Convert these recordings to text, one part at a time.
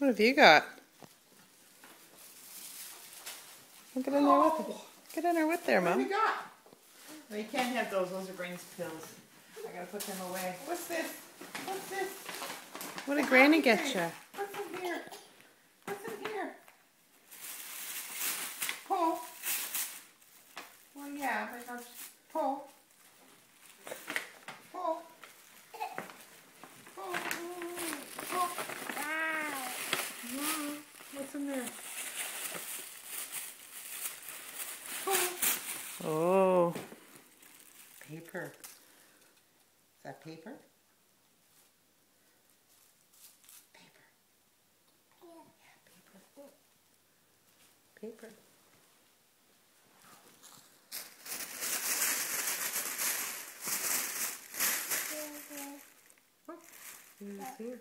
What have you got? Well, get in there with it. Get in there with there, Mom. What have you got? No, you can't have those. Those are Granny's pills. I gotta put them away. What's this? What's this? What did Granny get you? What's in here? What's in here? Pull. Well, yeah, but I'll pull. Pull. Pull. Pull. What's in there? Pull. Oh. Paper. Is that paper? Paper. Yeah, paper. Paper. Oh, it's here.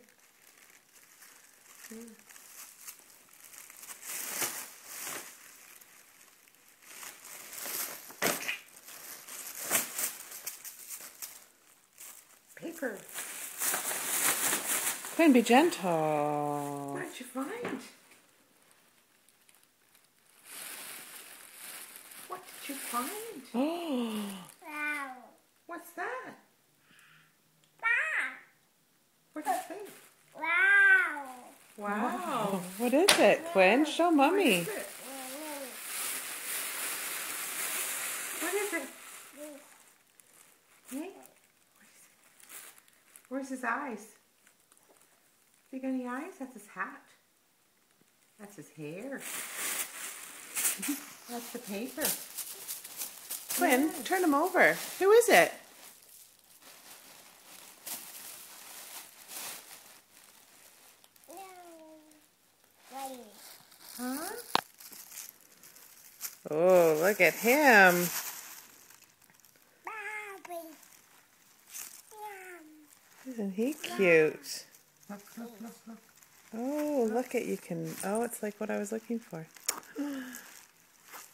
Here. Paper. Quinn, be gentle. What did you find? What did you find? Oh. Wow. What's that? Wow. What do you think? Wow. Wow. What is it, Quinn? Show What Mommy. is it? What is it? Hey? Where's his eyes? You got any eyes? That's his hat. That's his hair. That's the paper. Quinn, Yeah. turn him over. Who is it? Huh? Oh, look at him. Isn't he cute? Look, look, look, look. Oh, look at you can. Oh, it's like what I was looking for.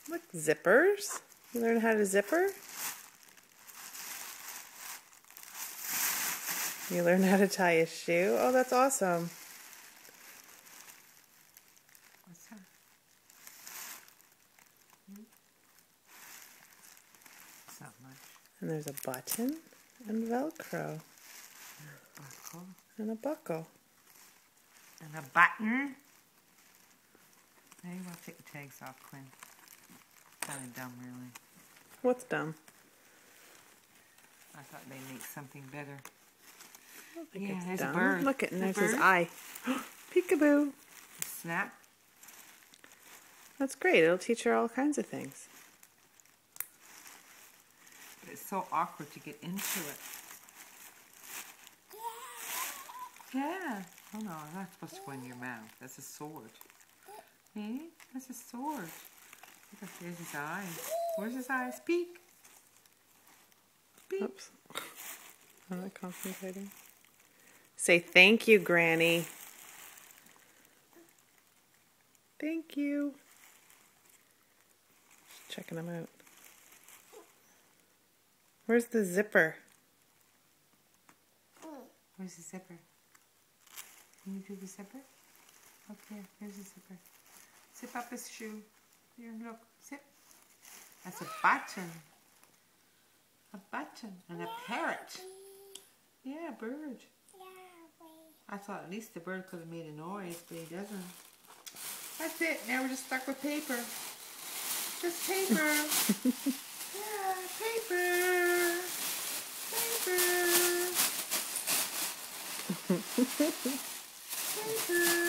Look, zippers. You learn how to zipper? You learn how to tie a shoe? Oh, that's awesome. What's that? It's not much. And there's a button and Velcro Buckle. and a buckle. And a button. Maybe I'll take the tags off, Quinn. Kind of dumb, really. What's dumb? I thought they'd make something better. I don't think Yeah, it's there's a dumb. bird. Look at, and The there's his bird. eye. Peekaboo. Snap. That's great. It'll teach her all kinds of things. But it's so awkward to get into it. Yeah. Oh no, that's supposed to go in your mouth. That's a sword. Hey, that's a sword. Look at, there's his eyes. Where's his eyes? Peek. Peek. Oops. I'm not concentrating. Say thank you, Granny. Thank you. Just checking them out. Where's the zipper? Where's the zipper? Can you do the zipper? Up there. There's the zipper. Zip up his shoe. Here, look. Zip. That's a button. A button. And a parrot. Yeah, a bird. I thought at least the bird could have made a noise, but he doesn't. That's it. Now we're just stuck with paper. Just paper. Yeah, paper. Paper. Paper.